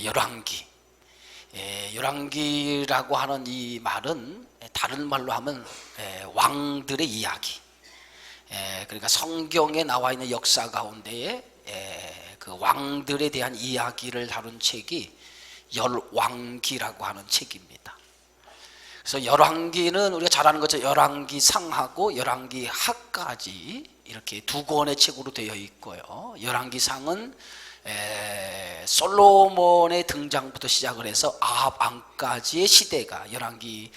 열왕기. 열왕기라고 하는 이 말은 다른 말로 하면 왕들의 이야기. 그러니까 성경에 나와 있는 역사 가운데에 그 왕들에 대한 이야기를 다룬 책이 열왕기라고 하는 책입니다. 그래서 열왕기는 우리가 잘 아는 것처럼 열왕기상하고 열왕기하까지 이렇게 두 권의 책으로 되어 있고요. 열왕기상은 솔로몬의 등장부터 시작을 해서 아합 왕까지의 시대가 열왕기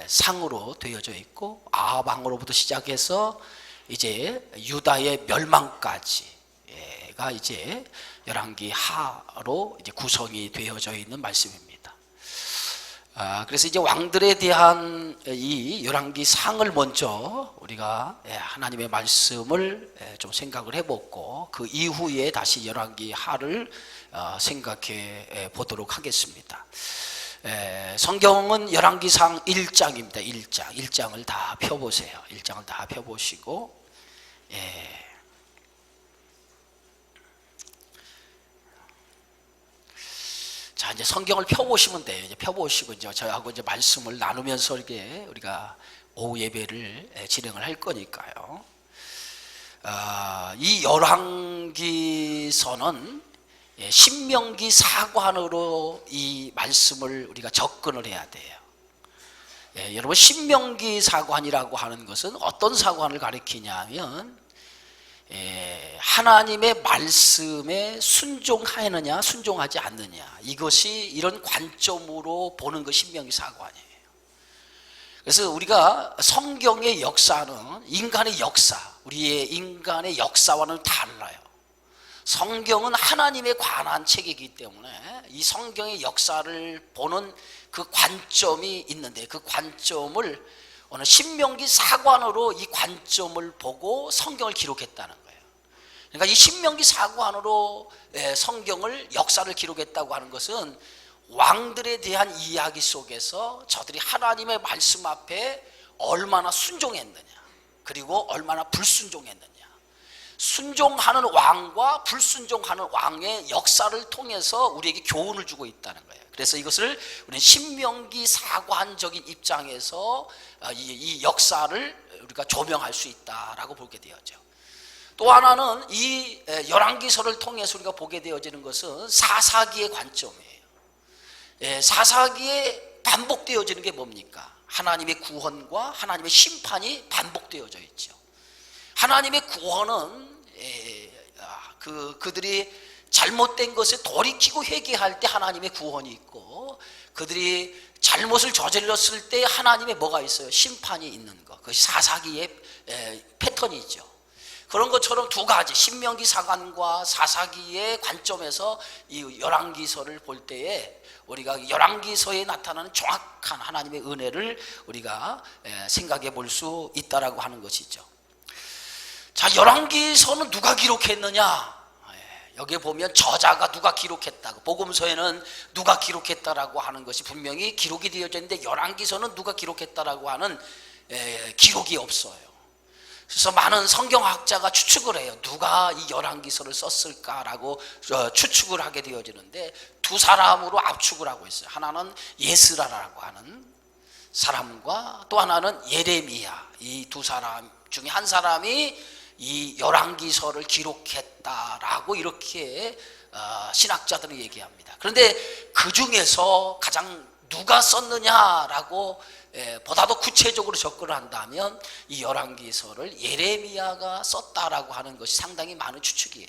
상으로 되어져 있고, 아합 왕으로부터 시작해서 이제 유다의 멸망까지가 이제 열왕기 하로 이제 구성이 되어져 있는 말씀입니다. 그래서 이제 왕들에 대한 이 열왕기 상을 먼저 우리가 하나님의 말씀을 좀 생각을 해보고, 그 이후에 다시 열왕기 하를 생각해 보도록 하겠습니다. 성경은 열왕기상 1장입니다. 1장을 다 펴보세요. 1장을 다 펴보시고, 자, 이제 성경을 펴보시면 돼요. 이제 펴보시고 이제 저하고 이제 말씀을 나누면서 이렇게 우리가 오후 예배를 진행을 할 거니까요. 이 열왕기서는 신명기 사관으로 이 말씀을 우리가 접근을 해야 돼요. 여러분, 신명기 사관이라고 하는 것은 어떤 사관을 가리키냐면 하나님의 말씀에 순종하느냐 순종하지 않느냐, 이것이 이런 관점으로 보는 것이 신명기 사관이에요. 그래서 우리가 성경의 역사는 인간의 역사, 우리의 인간의 역사와는 달라요. 성경은 하나님에 관한 책이기 때문에 이 성경의 역사를 보는 그 관점이 있는데, 그 관점을 오늘 신명기 사관으로 이 관점을 보고 성경을 기록했다는 거예요. 그러니까 이 신명기 사관으로 성경을 역사를 기록했다고 하는 것은 왕들에 대한 이야기 속에서 저들이 하나님의 말씀 앞에 얼마나 순종했느냐, 그리고 얼마나 불순종했느냐, 순종하는 왕과 불순종하는 왕의 역사를 통해서 우리에게 교훈을 주고 있다는 거예요. 그래서 이것을 우리는 신명기 사관적인 입장에서 이 역사를 우리가 조명할 수 있다라고 보게 되었죠. 또 하나는 이 열왕기서를 통해서 우리가 보게 되어지는 것은 사사기의 관점이에요. 사사기에 반복되어지는 게 뭡니까? 하나님의 구원과 하나님의 심판이 반복되어져 있죠. 하나님의 구원은 그들이 잘못된 것에 돌이키고 회개할 때 하나님의 구원이 있고, 그들이 잘못을 저질렀을 때 하나님의 뭐가 있어요? 심판이 있는 것. 그것이 사사기의 패턴이죠. 그런 것처럼 두 가지, 신명기 사관과 사사기의 관점에서 이 열왕기서를 볼 때에 우리가 열왕기서에 나타나는 정확한 하나님의 은혜를 우리가 생각해 볼 수 있다라고 하는 것이죠. 자, 열왕기서는 누가 기록했느냐? 여기에 보면 저자가 누가 기록했다고, 복음서에는 누가 기록했다라고 하는 것이 분명히 기록이 되어져 있는데, 열왕기서는 누가 기록했다라고 하는 기록이 없어요. 그래서 많은 성경학자가 추측을 해요. 누가 이 열왕기서를 썼을까라고 추측을 하게 되어지는데, 두 사람으로 압축을 하고 있어요. 하나는 예스라라고 하는 사람과 또 하나는 예레미야, 이 두 사람 중에 한 사람이 이 열왕기서를 기록했다라고 이렇게 신학자들은 얘기합니다. 그런데 그 중에서 가장 누가 썼느냐라고 보다도 구체적으로 접근을 한다면 이 열왕기서를 예레미야가 썼다라고 하는 것이 상당히 많은 추측이에요.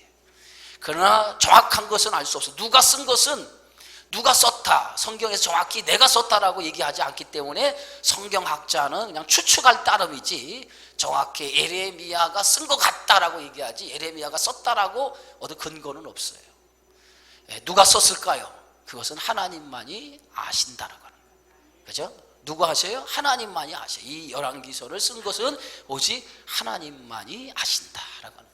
그러나 정확한 것은 알 수 없어요. 누가 쓴 것은 누가 썼다, 성경에서 정확히 내가 썼다라고 얘기하지 않기 때문에 성경학자는 그냥 추측할 따름이지 정확히 예레미야가 쓴 것 같다라고 얘기하지, 예레미야가 썼다라고 어떤 근거는 없어요. 누가 썼을까요? 그것은 하나님만이 아신다라고 하는 거예요. 그렇죠? 누가 아세요? 하나님만이 아셔요. 이 열왕기서를 쓴 것은 오직 하나님만이 아신다라고 하는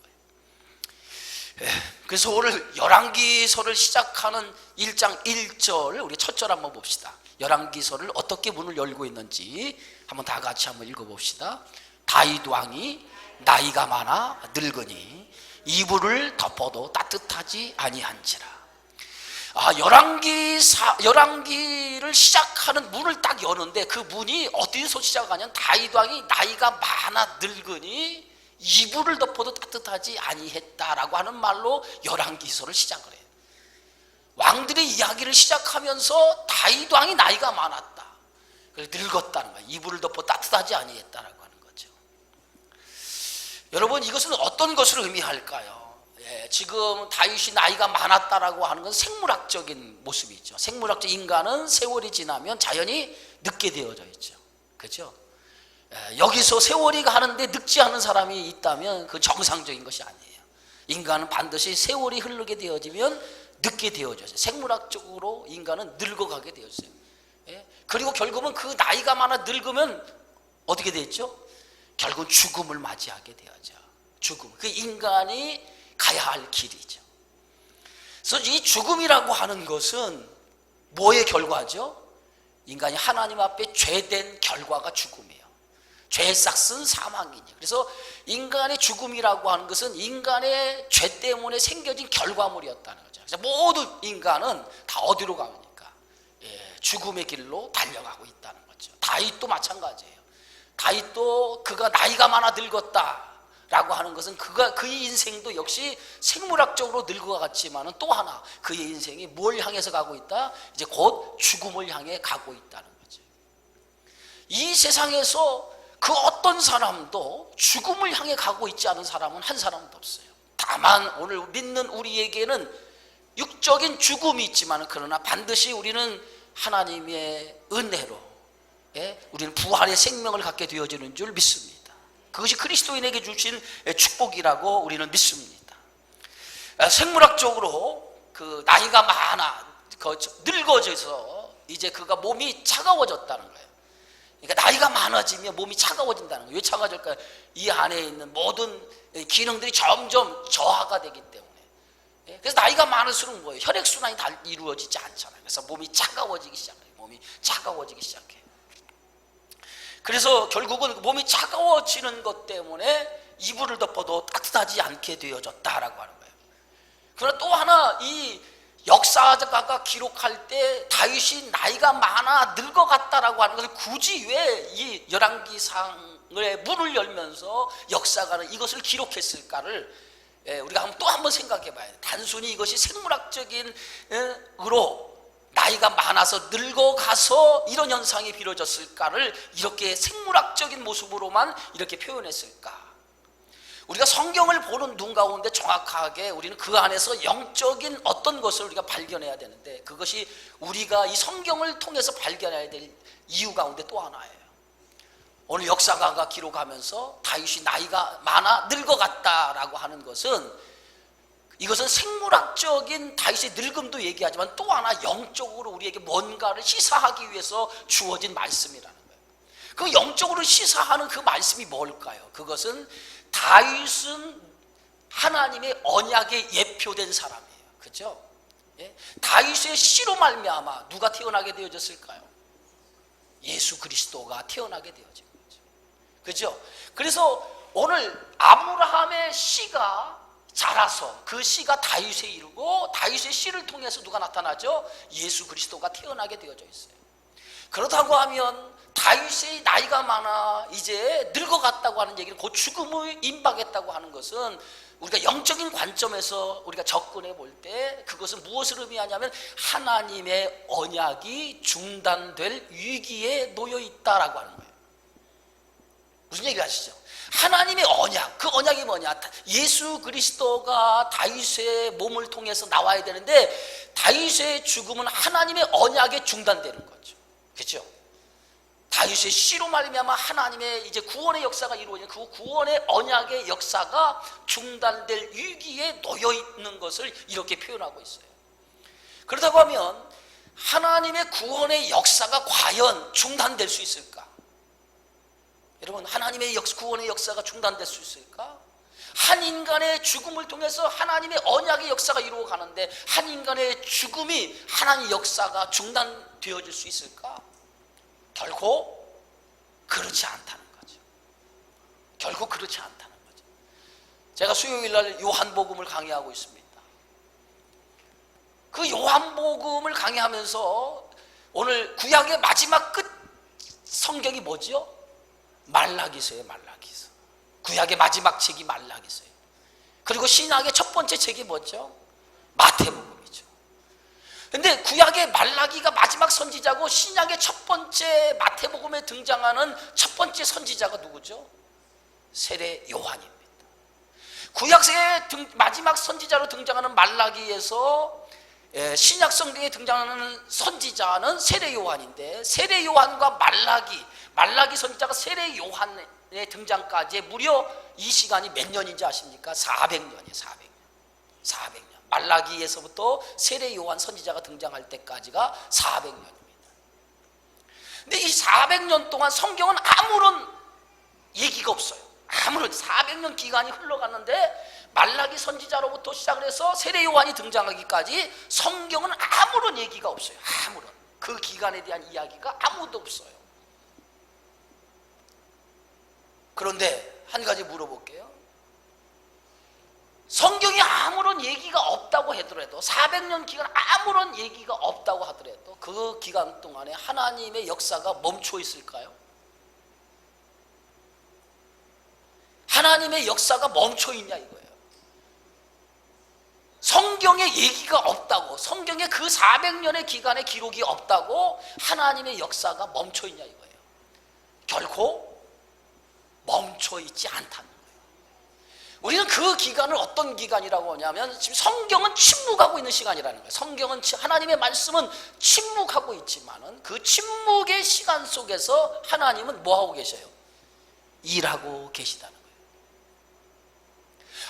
거예요. 그래서 오늘 열왕기서를 시작하는 1장 1절을 우리 첫 절 한번 봅시다. 열왕기서를 어떻게 문을 열고 있는지 한번 다 같이 한번 읽어봅시다. 다윗 왕이 나이가 많아 늙으니 이불을 덮어도 따뜻하지 아니한지라. 열왕기를 시작하는 문을 딱 여는데 그 문이 어디서 시작하냐면 다윗 왕이 나이가 많아 늙으니 이불을 덮어도 따뜻하지 아니했다라고 하는 말로 열왕기서를 시작을 해요. 왕들의 이야기를 시작하면서 다윗 왕이 나이가 많았다, 그래서 늙었다는 거예요. 이불을 덮어 따뜻하지 아니했다라고 하는 거죠. 여러분, 이것은 어떤 것을 의미할까요? 지금 다윗이 나이가 많았다라고 하는 건 생물학적인 모습이죠. 생물학적 인간은 세월이 지나면 자연히 늙게 되어져 있죠. 그렇죠? 여기서 세월이 가는데 늙지 않은 사람이 있다면 그건 정상적인 것이 아니에요. 인간은 반드시 세월이 흐르게 되어지면 늙게 되어져요. 생물학적으로 인간은 늙어가게 되어져요. 그리고 결국은 그 나이가 많아 늙으면 어떻게 되죠? 결국은 죽음을 맞이하게 되어져. 죽음. 그 인간이 가야 할 길이죠. 그래서 이 죽음이라고 하는 것은 뭐의 결과죠? 인간이 하나님 앞에 죄된 결과가 죽음이에요. 죄의 싹은 사망이니. 그래서 인간의 죽음이라고 하는 것은 인간의 죄 때문에 생겨진 결과물이었다는 거죠. 그래서 모든 인간은 다 어디로 가니까 죽음의 길로 달려가고 있다는 거죠. 다윗도 마찬가지예요. 다윗도 그가 나이가 많아 늙었다 라고 하는 것은 그의 인생도 역시 생물학적으로 늙어갔지만 또 하나 그의 인생이 뭘 향해서 가고 있다? 이제 곧 죽음을 향해 가고 있다는 거죠. 이 세상에서 그 어떤 사람도 죽음을 향해 가고 있지 않은 사람은 한 사람도 없어요. 다만 오늘 믿는 우리에게는 육적인 죽음이 있지만 그러나 반드시 우리는 하나님의 은혜로 우리는 부활의 생명을 갖게 되어지는 줄 믿습니다. 그것이 그리스도인에게 주신 축복이라고 우리는 믿습니다. 생물학적으로 그 나이가 많아 늙어져서 이제 그가 몸이 차가워졌다는 거예요. 그러니까 나이가 많아지면 몸이 차가워진다는 거예요. 왜 차가워질까요? 이 안에 있는 모든 기능들이 점점 저하가 되기 때문에. 그래서 나이가 많을수록 뭐예요? 혈액순환이 다 이루어지지 않잖아요. 그래서 몸이 차가워지기 시작해요. 몸이 차가워지기 시작해요. 그래서 결국은 몸이 차가워지는 것 때문에 이불을 덮어도 따뜻하지 않게 되어졌다라고 하는 거예요. 그러나 또 하나 이 역사가가 기록할 때 다윗이 나이가 많아 늙어갔다라고 하는 것을 굳이 왜 이 열왕기상의 문을 열면서 역사가는 이것을 기록했을까를 우리가 또 한 번 생각해 봐야 돼요. 단순히 이것이 생물학적인 으로 나이가 많아서 늙어가서 이런 현상이 벌어졌을까를 이렇게 생물학적인 모습으로만 이렇게 표현했을까? 우리가 성경을 보는 눈 가운데 정확하게 우리는 그 안에서 영적인 어떤 것을 우리가 발견해야 되는데 그것이 우리가 이 성경을 통해서 발견해야 될 이유 가운데 또 하나예요. 오늘 역사가가 기록하면서 다윗이 나이가 많아 늙어갔다라고 하는 것은 이것은 생물학적인 다윗의 늙음도 얘기하지만 또 하나 영적으로 우리에게 뭔가를 시사하기 위해서 주어진 말씀이라는 거예요. 그 영적으로 시사하는 그 말씀이 뭘까요? 그것은 다윗은 하나님의 언약에 예표된 사람이에요. 그렇죠? 다윗의 씨로 말미암아 누가 태어나게 되어졌을까요? 예수 그리스도가 태어나게 되어진 거죠. 그렇죠? 그래서 오늘 아브라함의 씨가 자라서 그 씨가 다윗에 이르고 다윗의 씨를 통해서 누가 나타나죠? 예수 그리스도가 태어나게 되어져 있어요. 그렇다고 하면 다윗이 나이가 많아 이제 늙어갔다고 하는 얘기는 곧 죽음을 임박했다고 하는 것은 우리가 영적인 관점에서 우리가 접근해 볼 때 그것은 무엇을 의미하냐면 하나님의 언약이 중단될 위기에 놓여 있다라고 하는 거예요. 무슨 얘기 하시죠? 하나님의 언약, 그 언약이 뭐냐? 예수 그리스도가 다윗의 몸을 통해서 나와야 되는데 다윗의 죽음은 하나님의 언약에 중단되는 거죠. 그렇죠? 다윗의 씨로 말미암아 하나님의 이제 구원의 역사가 이루어지는 그 구원의 언약의 역사가 중단될 위기에 놓여 있는 것을 이렇게 표현하고 있어요. 그렇다고 하면 하나님의 구원의 역사가 과연 중단될 수 있을까? 여러분, 하나님의 구원의 역사가 중단될 수 있을까? 한 인간의 죽음을 통해서 하나님의 언약의 역사가 이루어가는데 한 인간의 죽음이 하나님의 역사가 중단되어질 수 있을까? 결코 그렇지 않다는 거죠. 결코 그렇지 않다는 거죠. 제가 수요일 날 요한복음을 강의하고 있습니다. 그 요한복음을 강의하면서 오늘 구약의 마지막 끝 성경이 뭐죠? 말라기서예요. 말라기서. 구약의 마지막 책이 말라기서예요. 그리고 신약의 첫 번째 책이 뭐죠? 마태복음이죠. 근데 구약의 말라기가 마지막 선지자고 신약의 첫 번째 마태복음에 등장하는 첫 번째 선지자가 누구죠? 세례 요한입니다. 구약의 마지막 선지자로 등장하는 말라기에서 신약 성경에 등장하는 선지자는 세례 요한인데, 세례 요한과 말라기 선지자가 세례 요한의 등장까지 무려 이 시간이 몇 년인지 아십니까? 400년이에요. 400년. 말라기에서부터 세례 요한 선지자가 등장할 때까지가 400년입니다. 근데 이 400년 동안 성경은 아무런 얘기가 없어요. 아무런 400년 기간이 흘러갔는데 말라기 선지자로부터 시작을 해서 세례 요한이 등장하기까지 성경은 아무런 얘기가 없어요. 아무런. 그 기간에 대한 이야기가 아무도 없어요. 그런데 한 가지 물어볼게요. 성경이 아무런 얘기가 없다고 하더라도, 400년 기간 아무런 얘기가 없다고 하더라도 그 기간 동안에 하나님의 역사가 멈춰 있을까요? 하나님의 역사가 멈춰 있냐 이거예요. 성경에 얘기가 없다고, 성경에 그 400년의 기간의 기록이 없다고 하나님의 역사가 멈춰 있냐 이거예요. 결코 멈춰 있지 않다는 거예요. 우리는 그 기간을 어떤 기간이라고 하냐면, 지금 성경은 침묵하고 있는 시간이라는 거예요. 성경은, 하나님의 말씀은 침묵하고 있지만은 그 침묵의 시간 속에서 하나님은 뭐 하고 계셔요? 일하고 계시다는 거예요.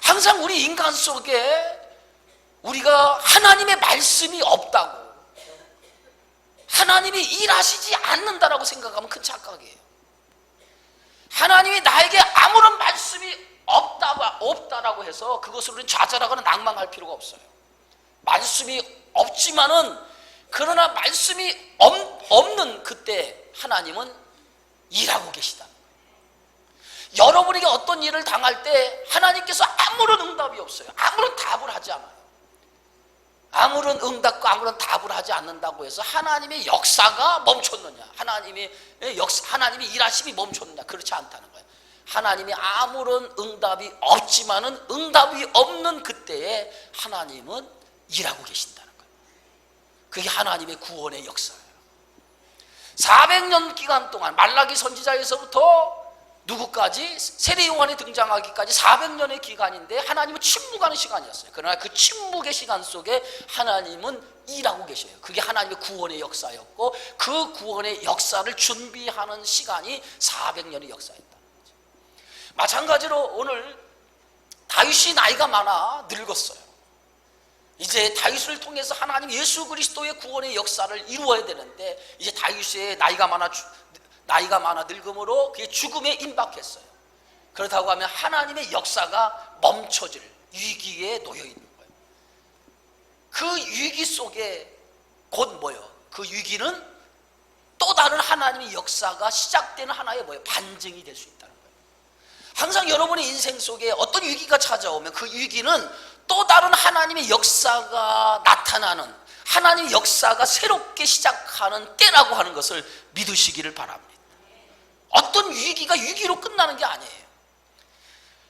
항상 우리 인간 속에 우리가 하나님의 말씀이 없다고, 하나님이 일하시지 않는다라고 생각하면 큰 착각이에요. 하나님이 나에게 아무런 말씀이 없다라고 해서 그것을 우리는 좌절하거나 낭망할 필요가 없어요. 말씀이 없지만은, 그러나 말씀이 없는 그때 하나님은 일하고 계시다는 거예요. 여러분에게 어떤 일을 당할 때 하나님께서 아무런 응답이 없어요. 아무런 답을 하지 않아요. 아무런 응답과 아무런 답을 하지 않는다고 해서 하나님의 역사가 멈췄느냐, 하나님이 일하심이 멈췄느냐, 그렇지 않다는 거예요. 하나님이 아무런 응답이 없지만은 응답이 없는 그때에 하나님은 일하고 계신다는 거예요. 그게 하나님의 구원의 역사예요. 400년 기간 동안 말라기 선지자에서부터 누구까지? 세례 요한이 등장하기까지 400년의 기간인데 하나님은 침묵하는 시간이었어요. 그러나 그 침묵의 시간 속에 하나님은 일하고 계셔요. 그게 하나님의 구원의 역사였고, 그 구원의 역사를 준비하는 시간이 400년의 역사였다. 마찬가지로 오늘 다윗이 나이가 많아 늙었어요. 이제 다윗을 통해서 하나님 예수 그리스도의 구원의 역사를 이루어야 되는데, 이제 다윗의 나이가 많아 늙음으로 그의 죽음에 임박했어요. 그렇다고 하면 하나님의 역사가 멈춰질 위기에 놓여 있는 거예요. 그 위기 속에 곧 뭐예요? 그 위기는 또 다른 하나님의 역사가 시작되는 하나의 뭐예요? 반증이 될 수 있다는 거예요. 항상 여러분의 인생 속에 어떤 위기가 찾아오면 그 위기는 또 다른 하나님의 역사가 나타나는, 하나님의 역사가 새롭게 시작하는 때라고 하는 것을 믿으시기를 바랍니다. 어떤 위기가 위기로 끝나는 게 아니에요.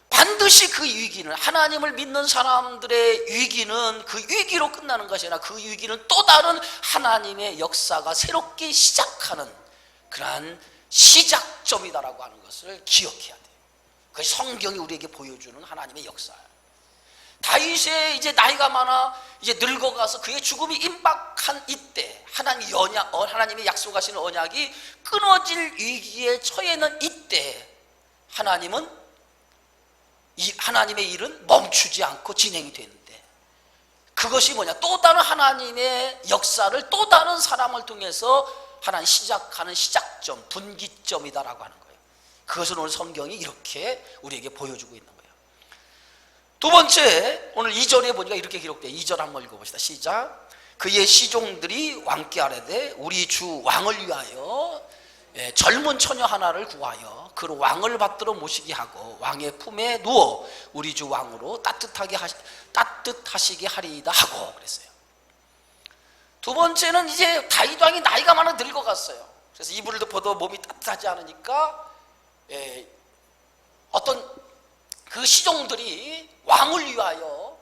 반드시 그 위기는, 하나님을 믿는 사람들의 위기는 그 위기로 끝나는 것이 아니라 그 위기는 또 다른 하나님의 역사가 새롭게 시작하는 그러한 시작점이다라고 하는 것을 기억해야 돼요. 그것이 성경이 우리에게 보여주는 하나님의 역사예요. 다윗의 이제 나이가 많아 이제 늙어가서 그의 죽음이 임박한 이때, 하나님이 약속하시는 언약이 끊어질 위기에 처해 있는 이때, 하나님의 일은 멈추지 않고 진행이 되는데, 그것이 뭐냐? 또 다른 하나님의 역사를 또 다른 사람을 통해서 하나님 시작하는 시작점, 분기점이다라고 하는 거예요. 그것을 오늘 성경이 이렇게 우리에게 보여주고 있는 거예요. 두 번째, 오늘 2절에 보니까 이렇게 기록돼요. 2절 한번 읽어봅시다. 시작. 그의 시종들이 왕께 아뢰되 우리 주 왕을 위하여 젊은 처녀 하나를 구하여 그를 왕을 받들어 모시게 하고 왕의 품에 누워 우리 주 왕으로 따뜻하시게 하리이다 하고 그랬어요. 두 번째는 이제 다윗 왕이 나이가 많아 늙어갔어요. 그래서 이불을 덮어도 몸이 따뜻하지 않으니까 어떤 그 시종들이 왕을 위하여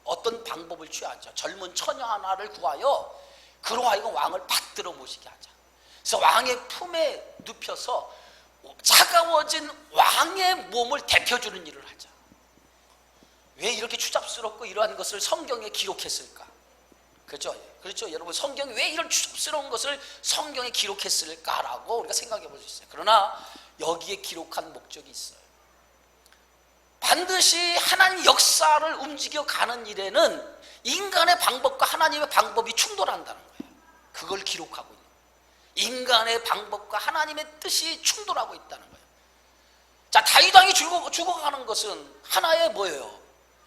어떤 방법을 취하죠. 젊은 처녀 하나를 구하여 그로 하여금 왕을 받들어 모시게 하자. 그래서 왕의 품에 눕혀서 차가워진 왕의 몸을 데펴주는 일을 하자. 왜 이렇게 추잡스럽고 이러한 것을 성경에 기록했을까? 그렇죠? 그렇죠. 여러분, 성경이 왜 이런 추잡스러운 것을 성경에 기록했을까라고 우리가 생각해 볼 수 있어요. 그러나 여기에 기록한 목적이 있어요. 반드시 하나님 역사를 움직여가는 일에는 인간의 방법과 하나님의 방법이 충돌한다는 거예요. 그걸 기록하고 있는 거예요. 인간의 방법과 하나님의 뜻이 충돌하고 있다는 거예요. 자, 다윗 왕이 죽어가는 것은 하나의 뭐예요?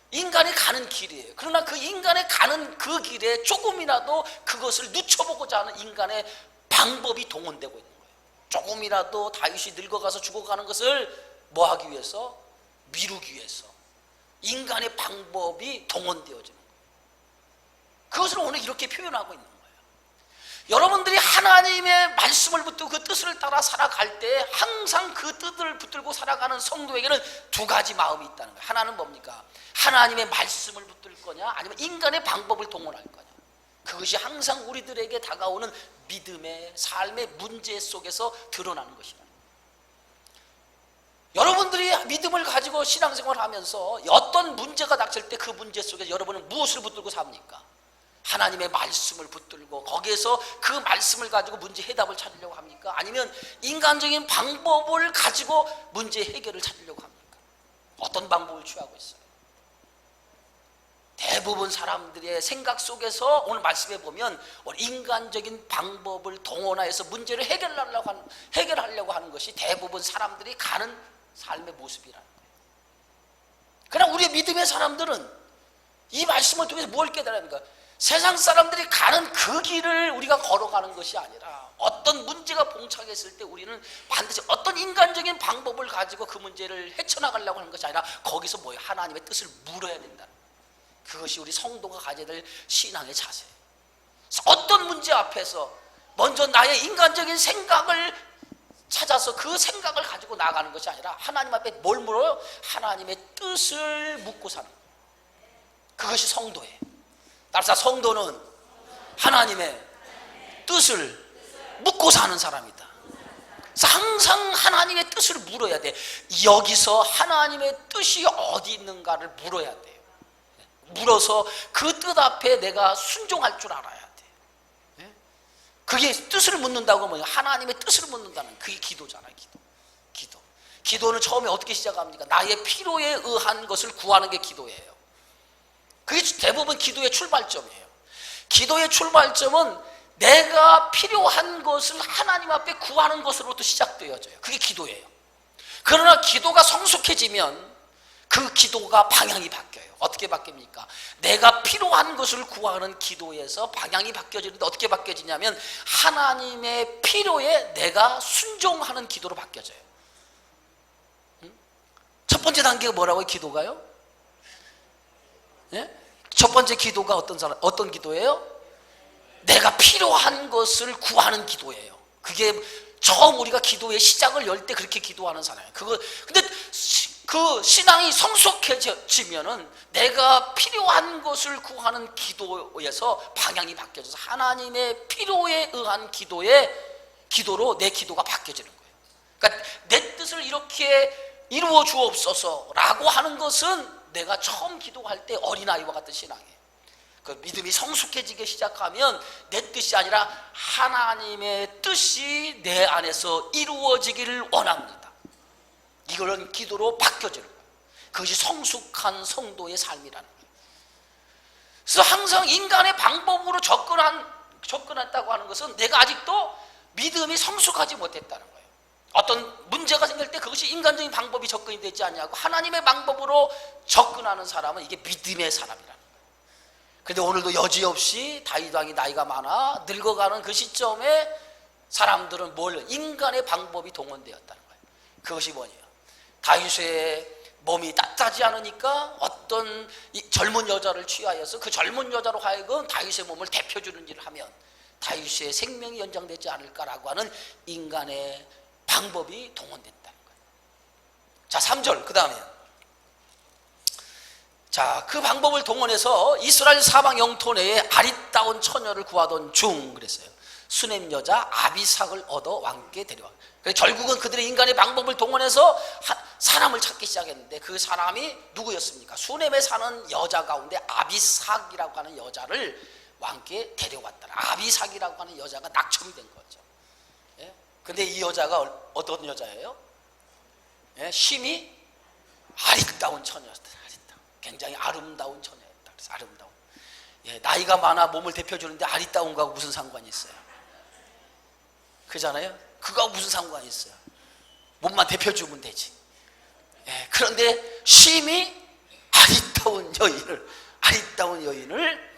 인간이 가는 길이에요. 그러나 그 인간의 가는 그 길에 조금이라도 그것을 늦춰보고자 하는 인간의 방법이 동원되고 있는 거예요. 조금이라도 다윗이 늙어가서 죽어가는 것을 뭐 하기 위해서? 미루기 위해서 인간의 방법이 동원되어지는 거예요. 그것을 오늘 이렇게 표현하고 있는 거예요. 여러분들이 하나님의 말씀을 붙들고 그 뜻을 따라 살아갈 때 항상 그 뜻을 붙들고 살아가는 성도에게는 두 가지 마음이 있다는 거예요. 하나는 뭡니까? 하나님의 말씀을 붙들 거냐, 아니면 인간의 방법을 동원할 거냐. 그것이 항상 우리들에게 다가오는 믿음의 삶의 문제 속에서 드러나는 것이다. 여러분들이 믿음을 가지고 신앙생활을 하면서 어떤 문제가 닥칠 때 그 문제 속에서 여러분은 무엇을 붙들고 삽니까? 하나님의 말씀을 붙들고 거기에서 그 말씀을 가지고 문제 해답을 찾으려고 합니까? 아니면 인간적인 방법을 가지고 문제 해결을 찾으려고 합니까? 어떤 방법을 취하고 있어요? 대부분 사람들의 생각 속에서 오늘 말씀해 보면 인간적인 방법을 동원하여서 문제를 해결하려고 하는 것이 대부분 사람들이 가는 삶의 모습이라는 거예요. 그러나 우리의 믿음의 사람들은 이 말씀을 통해서 뭘 깨달습니까? 세상 사람들이 가는 그 길을 우리가 걸어가는 것이 아니라 어떤 문제가 봉착했을 때 우리는 반드시 어떤 인간적인 방법을 가지고 그 문제를 헤쳐나가려고 하는 것이 아니라 거기서 뭐예요? 하나님의 뜻을 물어야 된다는 거예요. 그것이 우리 성도가 가져야 될 신앙의 자세예요. 어떤 문제 앞에서 먼저 나의 인간적인 생각을 찾아서 그 생각을 가지고 나가는 것이 아니라 하나님 앞에 뭘 물어요? 하나님의 뜻을 묻고 사는 거예요. 그것이 성도예요. 따라서 성도는 하나님의 뜻을 묻고 사는 사람이다. 그래서 항상 하나님의 뜻을 물어야 돼. 여기서 하나님의 뜻이 어디 있는가를 물어야 돼요. 물어서 그 뜻 앞에 내가 순종할 줄 알아야 돼. 그게 뜻을 묻는다고 하면 하나님의 뜻을 묻는다는 그게 기도잖아요. 기도는 처음에 어떻게 시작합니까? 나의 필요에 의한 것을 구하는 게 기도예요. 그게 대부분 기도의 출발점이에요. 기도의 출발점은 내가 필요한 것을 하나님 앞에 구하는 것으로부터 시작되어져요. 그게 기도예요. 그러나 기도가 성숙해지면 그 기도가 방향이 바뀌어요. 어떻게 바뀝니까? 내가 필요한 것을 구하는 기도에서 방향이 바뀌어지는데 어떻게 바뀌어지냐면 하나님의 필요에 내가 순종하는 기도로 바뀌어져요. 첫 번째 단계가 뭐라고요? 기도가요? 예? 첫 번째 기도가 어떤 기도예요? 내가 필요한 것을 구하는 기도예요. 그게 처음 우리가 기도의 시작을 열 때 그렇게 기도하는 사람이에요. 근데 그 신앙이 성숙해지면은 내가 필요한 것을 구하는 기도에서 방향이 바뀌어져서 하나님의 필요에 의한 기도로 내 기도가 바뀌어지는 거예요. 그러니까 내 뜻을 이렇게 이루어 주옵소서라고 하는 것은 내가 처음 기도할 때 어린아이와 같은 신앙이에요. 그 믿음이 성숙해지기 시작하면 내 뜻이 아니라 하나님의 뜻이 내 안에서 이루어지기를 원합니다. 이거는 기도로 바뀌어지는 거예요. 그것이 성숙한 성도의 삶이라는 거예요. 그래서 항상 인간의 방법으로 접근했다고 하는 것은 내가 아직도 믿음이 성숙하지 못했다는 거예요. 어떤 문제가 생길 때 그것이 인간적인 방법이 접근이 되지 않냐고 하나님의 방법으로 접근하는 사람은 이게 믿음의 사람이라는 거예요. 그런데 오늘도 여지없이 다윗 왕이 나이가 많아 늙어가는 그 시점에 사람들은 인간의 방법이 동원되었다는 거예요. 그것이 뭐냐? 다윗의 몸이 따뜻하지 않으니까 어떤 이 젊은 여자를 취하여서 그 젊은 여자로 하여금 다윗의 몸을 데펴주는 일을 하면 다윗의 생명이 연장되지 않을까라고 하는 인간의 방법이 동원됐다는 거예요. 자, 3절 그 다음에 자, 그 방법을 동원해서 이스라엘 사방 영토 내에 아리따운 처녀를 구하던 중 그랬어요. 수넴 여자 아비삭을 얻어 왕께 데려와. 결국은 그들의 인간의 방법을 동원해서 사람을 찾기 시작했는데 그 사람이 누구였습니까? 수넴에 사는 여자 가운데 아비삭이라고 하는 여자를 왕께 데려왔다. 아비삭이라고 하는 여자가 낙첨이 된 거죠. 예? 근데 이 여자가 어떤 여자예요? 예? 심히 아리따운 처녀였다. 굉장히 아름다운 처녀였다. 그래서 아름다운. 예, 나이가 많아 몸을 데펴주는데 아리따운 거하고 무슨 상관이 있어요? 그잖아요? 그거하고 무슨 상관이 있어요? 몸만 데펴주면 되지. 예, 그런데 심히 아리따운 여인을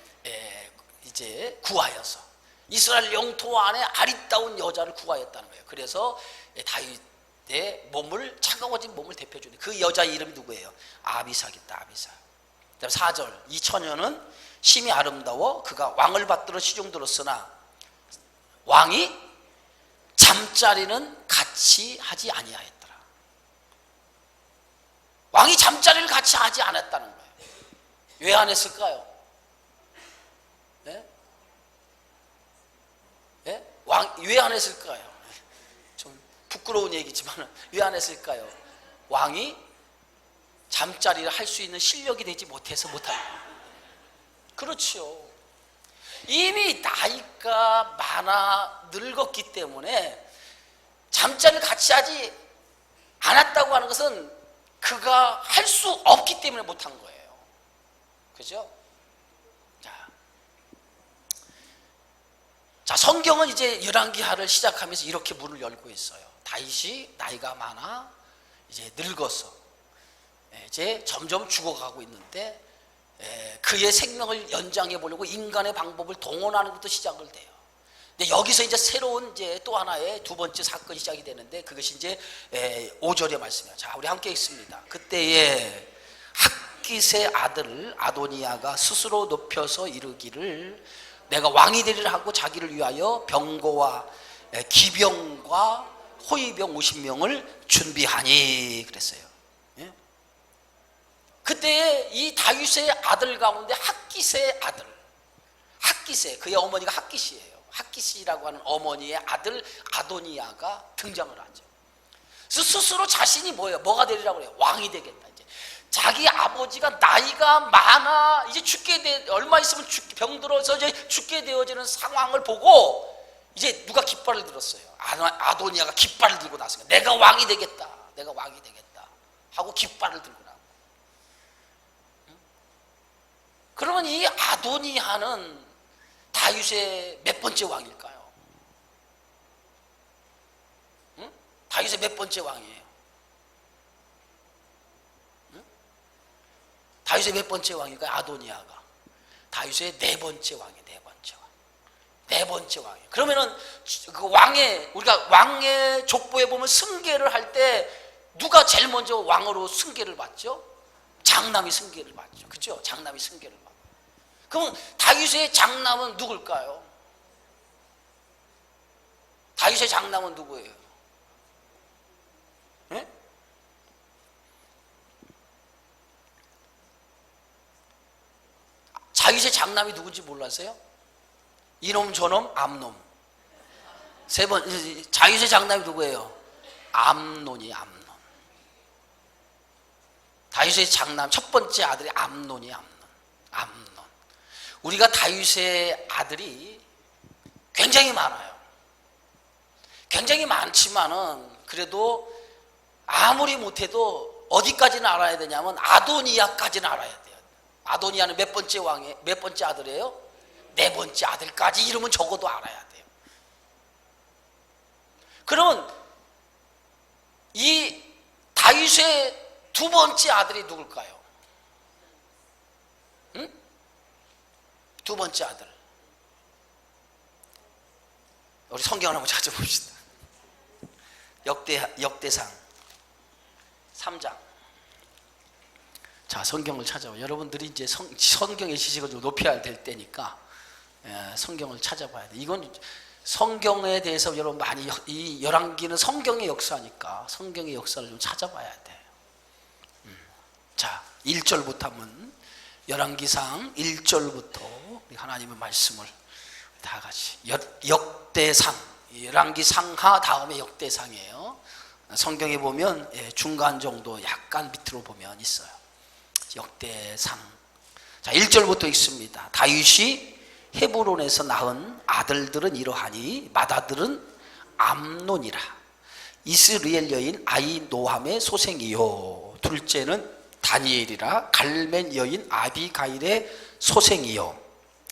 이제 구하여서 이스라엘 영토 안에 아리따운 여자를 구하였다는 거예요. 그래서 다윗의 몸을 차가워진 몸을 대표주는 그 여자 이름이 누구예요? 아비삭이다. 아비삭. 그다음 4절 이 처녀는 심히 아름다워 그가 왕을 받들어 시중들었으나 왕이 잠자리는 같이 하지 아니하였더라. 왕이 잠자리를 같이 하지 않았다는 거예요. 왜 안 했을까요? 예? 예? 왜 안 했을까요? 좀 부끄러운 얘기지만 왜 안 했을까요? 왕이 잠자리를 할 수 있는 실력이 되지 못해서 못한 거예요. 그렇죠. 이미 나이가 많아 늙었기 때문에 잠자리를 같이 하지 않았다고 하는 것은 그가 할 수 없기 때문에 못한 거예요. 그죠? 자, 성경은 이제 열왕기하를 시작하면서 이렇게 문을 열고 있어요. 다윗이 나이가 많아 이제 늙어서 이제 점점 죽어가고 있는데 그의 생명을 연장해 보려고 인간의 방법을 동원하는 것도 시작을 돼요. 근데 여기서 이제 새로운 이제 또 하나의 두 번째 사건이 시작이 되는데 그것이 이제 5절의 말씀이에요. 자, 우리 함께 읽습니다. 그때에 핫깃의 아들 아도니아가 스스로 높여서 이르기를 내가 왕이 되리라 하고 자기를 위하여 병거와 기병과 호위병 50명을 준비하니 그랬어요. 예? 그때 이 다윗의 아들 가운데 핫깃의 아들, 핫깃의 그의 어머니가 핫깃이에요. 핫깃이라고 하는 어머니의 아들 아도니아가 등장을 하죠. 그래서 스스로 자신이 뭐가 되리라고 그래요? 왕이 되겠다. 이제 자기 아버지가 나이가 많아 이제 얼마 있으면 병들어서 이제 죽게 되어지는 상황을 보고 이제 누가 깃발을 들었어요. 아도니아가 깃발을 들고 나서니까 내가 왕이 되겠다. 내가 왕이 되겠다 하고 깃발을 들고 나고. 그러면 이 아도니아는 다윗의 몇 번째 왕일까요? 응? 다윗의 몇 번째 왕이에요? 응? 다윗의 몇 번째 왕일까요? 아도니아가 다윗의 네 번째 왕이에요. 네 번째 왕이에요. 그러면은 그 우리가 왕의 족보에 보면 승계를 할 때 누가 제일 먼저 왕으로 승계를 받죠? 장남이 승계를 받죠. 그죠? 장남이 승계를 받죠. 그럼 다윗의 장남은 누굴까요? 다윗의 장남은 누구예요? 네? 다윗의 장남이 누군지 몰라세요? 이놈 저놈 암놈. 다윗의 장남이 누구예요? 암논이 암논. 다윗의 장남 첫 번째 아들이 암논이 암논. 우리가 다윗의 아들이 굉장히 많아요. 굉장히 많지만은 그래도 아무리 못해도 어디까지는 알아야 되냐면 아도니아까지는 알아야 돼요. 아도니아는 몇 번째 아들이에요? 네 번째 아들까지 이름은 적어도 알아야 돼요. 그러면 이 다윗의 두 번째 아들이 누굴까요? 응? 두 번째 아들. 우리 성경을 한번 찾아봅시다. 역대상 3장. 자, 성경을 찾아봐. 여러분들이 이제 성경의 지식을 좀 높여야 될 때니까 성경을 찾아봐야 돼. 이건 성경에 대해서 여러분 많이, 이 열왕기는 성경의 역사니까 성경의 역사를 좀 찾아봐야 돼. 자, 1절부터 한번 열왕기상 1절부터 하나님의 말씀을 다 같이 역대상, 열왕기 상하 다음에 역대상이에요. 성경에 보면 중간 정도 약간 밑으로 보면 있어요. 역대상. 자, 1절부터 읽습니다. 다윗이 헤브론에서 낳은 아들들은 이러하니 맏아들은 암논이라 이스라엘 여인 아히노함의 소생이요, 둘째는 다니엘이라 갈멜 여인 아비가일의 소생이요,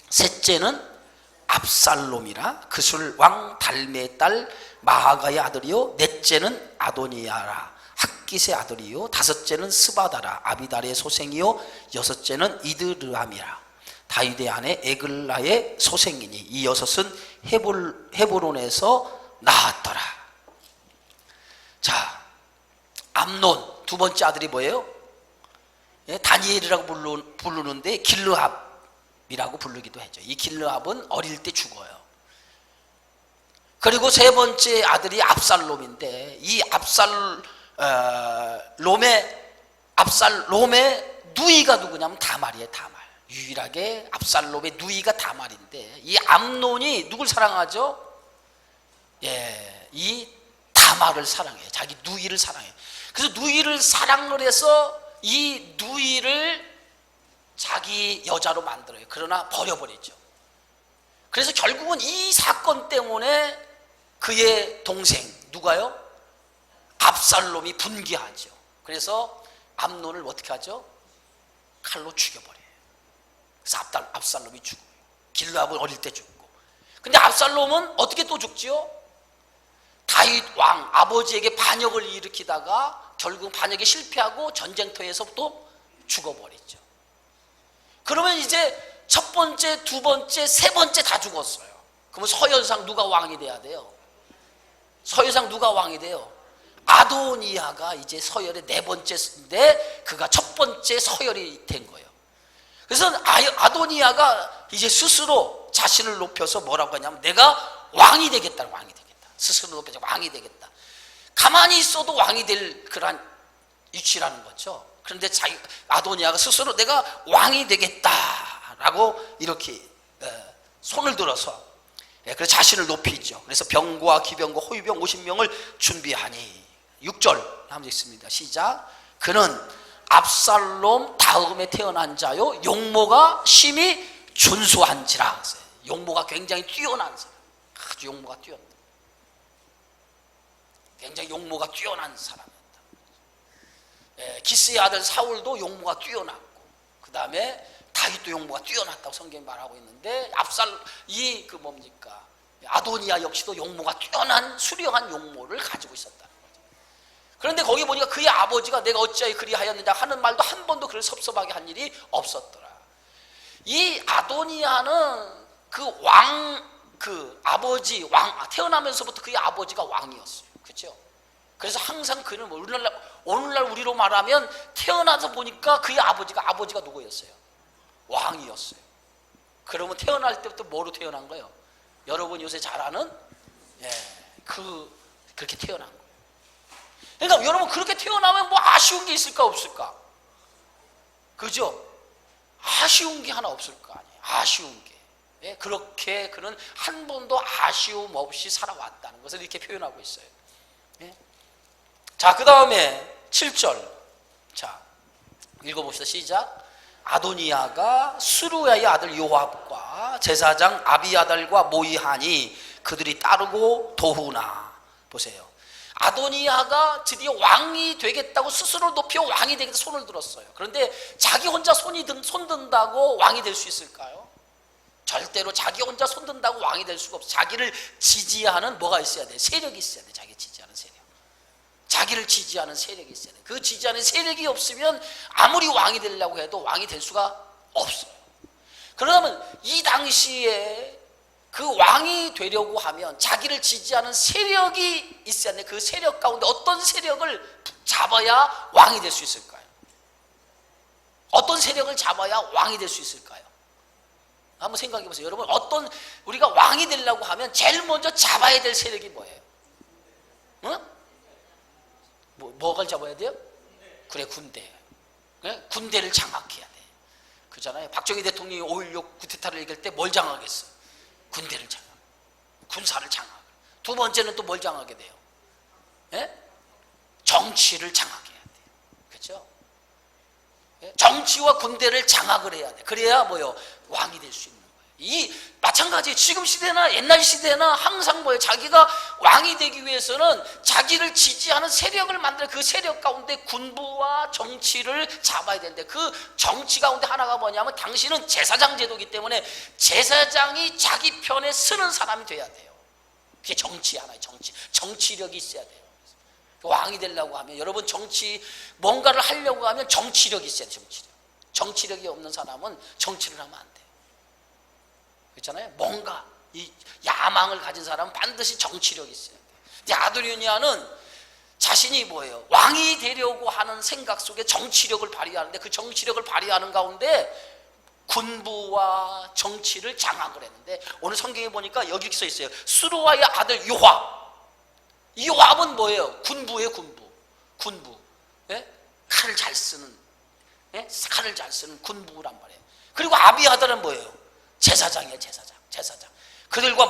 셋째는 압살롬이라 그술 왕 달메의 딸 마하가의 아들이요, 넷째는 아도니야라 학깃의 아들이요, 다섯째는 스바다라 아비달의 소생이요, 여섯째는 이드르함이라 다윗의 아내 에글라의 소생이니 이 여섯은 헤브론에서 낳았더라. 자, 암논 두 번째 아들이 뭐예요? 다니엘이라고 부르는데 길르압이라고 부르기도 하죠. 이 길르압은 어릴 때 죽어요. 그리고 세 번째 아들이 압살롬인데 이 압살롬의 누이가 누구냐면 다말이에요. 다말. 유일하게 압살롬의 누이가 다말인데 이 암논이 누굴 사랑하죠? 이 다말을 사랑해요. 자기 누이를 사랑해요. 그래서 누이를 사랑을 해서 이 누이를 자기 여자로 만들어요. 그러나 버려버리죠. 그래서 결국은 이 사건 때문에 그의 동생 누가요? 압살롬이 분개하죠. 그래서 암논을 어떻게 하죠? 칼로 죽여버려요. 그래서 압살롬이 죽어요. 길르압은 어릴 때 죽고. 근데 압살롬은 어떻게 또 죽지요? 다윗 왕 아버지에게 반역을 일으키다가 결국 반역에 실패하고 전쟁터에서 또 죽어버리죠. 그러면 이제 첫 번째, 두 번째, 세 번째 다 죽었어요. 그러면 서열상 누가 왕이 돼야 돼요? 서열상 누가 왕이 돼요? 아도니아가 이제 서열의 네 번째인데 그가 첫 번째 서열이 된 거예요. 그래서 아도니아가 이제 스스로 자신을 높여서 뭐라고 하냐면 내가 왕이 되겠다. 왕이 되겠다. 스스로 높여서 왕이 되겠다. 가만히 있어도 왕이 될 그런 위치라는 거죠. 그런데 아도니아가 스스로 내가 왕이 되겠다라고 이렇게 손을 들어서 그래서 자신을 높이죠. 그래서 병과 기병과 호위병 50명을 준비하니 6절 한번 읽습니다. 시작. 그는 압살롬 다음에 태어난 자요 용모가 심히 준수한지라. 용모가 굉장히 뛰어난 사람. 아주 용모가 뛰어난, 굉장히 용모가 뛰어난 사람이었다. 기스의 아들 사울도 용모가 뛰어났고 그 다음에 다윗도 용모가 뛰어났다고 성경이 말하고 있는데 아도니아 역시도 용모가 뛰어난 수려한 용모를 가지고 있었다는 거죠. 그런데 거기 보니까 그의 아버지가 내가 어찌하여 그리하였느냐 하는 말도 한 번도 그를 섭섭하게 한 일이 없었더라. 이 아도니아는 그 아버지 왕 태어나면서부터 그의 아버지가 왕이었어요. 그렇죠? 그래서 항상 그는 오늘날 우리로 말하면 태어나서 보니까 그의 아버지가 누구였어요? 왕이었어요. 그러면 태어날 때부터 뭐로 태어난 거예요? 여러분 요새 잘 아는 그렇게 태어난 거예요. 그러니까 여러분 그렇게 태어나면 뭐 아쉬운 게 있을까 없을까? 그죠? 아쉬운 게 하나 없을 거 아니에요. 아쉬운 게. 그렇게 그는 한 번도 아쉬움 없이 살아왔다는 것을 이렇게 표현하고 있어요. 자, 그 다음에 7절. 자, 읽어봅시다. 시작. 아도니아가 수루야의 아들 요압과 제사장 아비아달과 모이하니 그들이 따르고 도후나. 보세요. 아도니아가 드디어 왕이 되겠다고 스스로 높여 왕이 되겠다 손을 들었어요. 그런데 자기 혼자 손 든다고 왕이 될 수 있을까요? 절대로 자기 혼자 손 든다고 왕이 될 수가 없어요. 자기를 지지하는 뭐가 있어야 돼? 세력이 있어야 돼. 자기 지지하는 세력. 자기를 지지하는 세력이 있어야 돼. 그 지지하는 세력이 없으면 아무리 왕이 되려고 해도 왕이 될 수가 없어요. 그러면 이 당시에 그 왕이 되려고 하면 자기를 지지하는 세력이 있어야 돼. 그 세력 가운데 어떤 세력을 잡아야 왕이 될 수 있을까요? 어떤 세력을 잡아야 왕이 될 수 있을까요? 한번 생각해 보세요. 여러분, 우리가 왕이 되려고 하면 제일 먼저 잡아야 될 세력이 뭐예요? 응? 뭐가 잡아야 돼요? 그래, 군대. 그래? 군대를 장악해야 돼. 그렇잖아요. 박정희 대통령이 5.16 쿠데타를 얘기할 때 뭘 장악했어? 군대를 장악, 군사를 장악. 두 번째는 또 뭘 장악하게 돼요? 예? 정치를 장악해야 돼. 그렇죠? 예? 정치와 군대를 장악을 해야 돼. 그래야 뭐요? 왕이 될 수 있는 거예요. 마찬가지 지금 시대나 옛날 시대나 항상 뭐예요? 자기가 왕이 되기 위해서는 자기를 지지하는 세력을 만들어 그 세력 가운데 군부와 정치를 잡아야 되는데, 그 정치 가운데 하나가 뭐냐면 당신은 제사장 제도이기 때문에 제사장이 자기 편에 서는 사람이 돼야 돼요. 그게 정치 하나의 정치력이 있어야 돼요. 왕이 되려고 하면, 여러분, 뭔가를 하려고 하면 정치력이 있어야 돼요. 정치력이 없는 사람은 정치를 하면 안 돼요. 그렇잖아요. 뭔가 이 야망을 가진 사람은 반드시 정치력이 있어야 돼요. 근데 아도니아는 자신이 뭐예요? 왕이 되려고 하는 생각 속에 정치력을 발휘하는데, 그 정치력을 발휘하는 가운데 군부와 정치를 장악을 했는데, 오늘 성경에 보니까 여기 써 있어요. 수르와의 아들 요압. 이 요압은 뭐예요? 군부예요. 군부. 예? 칼을 잘 쓰는, 예? 칼을 잘 쓰는 군부란 말이에요. 그리고 아비아달은 뭐예요? 제사장이에요. 제사장. 그들과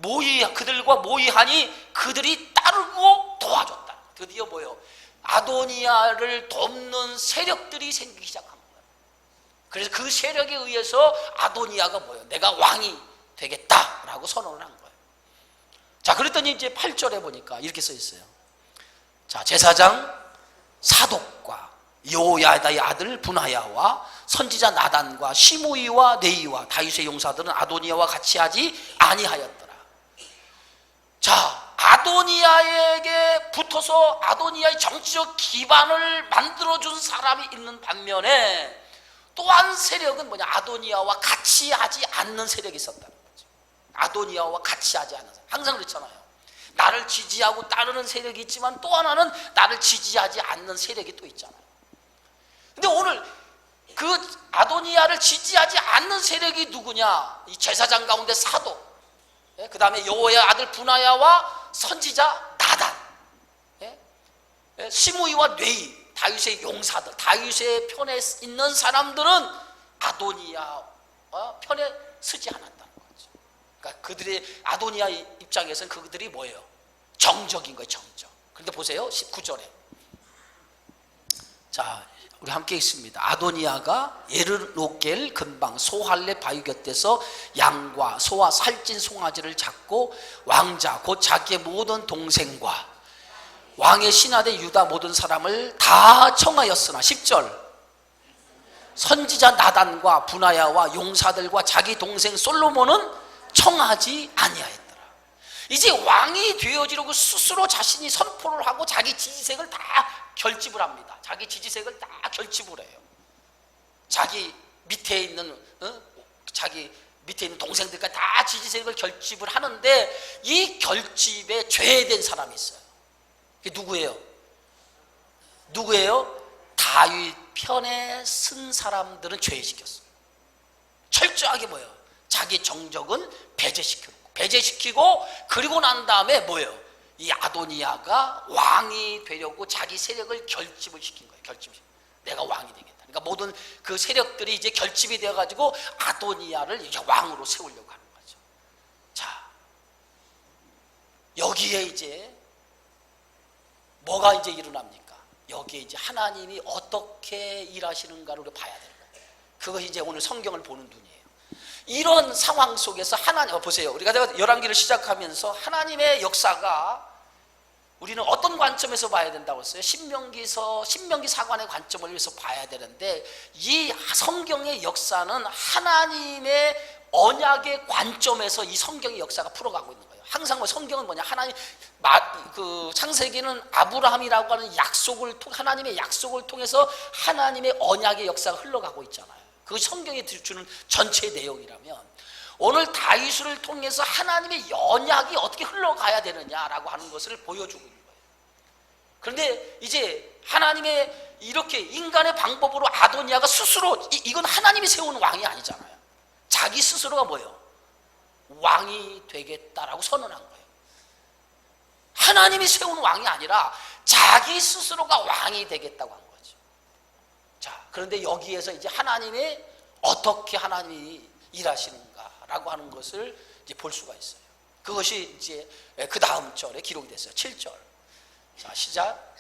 모의하니 그들이 따르고 도와줬다. 드디어 뭐예요? 아도니아를 돕는 세력들이 생기기 시작한 거예요. 그래서 그 세력에 의해서 아도니아가 뭐예요? 내가 왕이 되겠다라고 선언을 한 거예요. 자, 그랬더니 이제 8절에 보니까 이렇게 써 있어요. 자, 제사장 사독과 여호야다의 아들 분하야와 선지자 나단과 시므이와 네이와 다윗의 용사들은 아도니아와 같이 하지 아니하였더라. 자, 아도니아에게 붙어서 아도니아의 정치적 기반을 만들어준 사람이 있는 반면에, 또한 세력은 뭐냐? 아도니아와 같이 하지 않는 세력이 있었다는 거죠. 아도니아와 같이 하지 않는 세력. 항상 그렇잖아요. 나를 지지하고 따르는 세력이 있지만 또 하나는 나를 지지하지 않는 세력이 또 있잖아요. 근데 오늘 그 아도니아를 지지하지 않는 세력이 누구냐? 이 제사장 가운데 사독, 그 다음에 여호야의 아들 분하야와 선지자 나단, 시므이와 뇌이, 다윗의 용사들, 다윗의 편에 있는 사람들은 아도니아 편에 서지 않았다는 거죠. 그러니까 그들의 아도니아 입장에서는 그들이 뭐예요? 정적인 거예요. 정적. 그런데 보세요, 19절에. 자, 우리 함께 있습니다. 아도니아가 예르노겔 근방 소할레 바위 곁에서 양과 소와 살찐 송아지를 잡고 왕자 곧 자기의 모든 동생과 왕의 신하대 유다 모든 사람을 다 청하였으나, 10절, 선지자 나단과 분하야와 용사들과 자기 동생 솔로몬은 청하지 아니하였더라. 이제 왕이 되어지려고 스스로 자신이 선포를 하고 자기 지지색을 다 결집을 합니다. 자기 지지색을 다 결집을 해요. 자기 밑에 있는 동생들과 다 지지색을 결집을 하는데, 이 결집에 죄된 사람이 있어요. 그게 누구예요? 다윗 편에 쓴 사람들은 죄시켰어요. 철저하게 뭐예요? 자기 정적은 배제시키고 그리고 난 다음에 뭐예요? 이 아도니아가 왕이 되려고 자기 세력을 결집을 시킨 거예요. 내가 왕이 되겠다. 그러니까 모든 그 세력들이 이제 결집이 되어가지고 아도니아를 이제 왕으로 세우려고 하는 거죠. 자, 여기에 이제 뭐가 이제 일어납니까? 여기에 이제 하나님이 어떻게 일하시는가를 봐야 되는 거예요. 그것이 이제 오늘 성경을 보는 눈이에요. 이런 상황 속에서 보세요. 우리가 열왕기를 시작하면서 하나님의 역사가 우리는 어떤 관점에서 봐야 된다고 했어요? 신명기 사관의 관점을 위해서 봐야 되는데, 이 성경의 역사는 하나님의 언약의 관점에서 이 성경의 역사가 풀어가고 있는 거예요. 항상 성경은 뭐냐? 창세기는 아브라함이라고 하는 하나님의 약속을 통해서 하나님의 언약의 역사가 흘러가고 있잖아요. 그것이 성경이 주는 전체 내용이라면, 오늘 다윗을 통해서 하나님의 언약이 어떻게 흘러가야 되느냐라고 하는 것을 보여주고 있는 거예요. 그런데 이제 하나님의 이렇게 인간의 방법으로 아도니아가 스스로 이건 하나님이 세우는 왕이 아니잖아요. 자기 스스로가 뭐예요? 왕이 되겠다라고 선언한 거예요. 하나님이 세우는 왕이 아니라 자기 스스로가 왕이 되겠다고 한 거죠. 자, 그런데 여기에서 이제 하나님의 어떻게 하나님이 일하시는가라고 하는 것을 이제 볼 수가 있어요. 그것이 이제 그 다음 절에 기록이 됐어요. 7절. 자, 시작.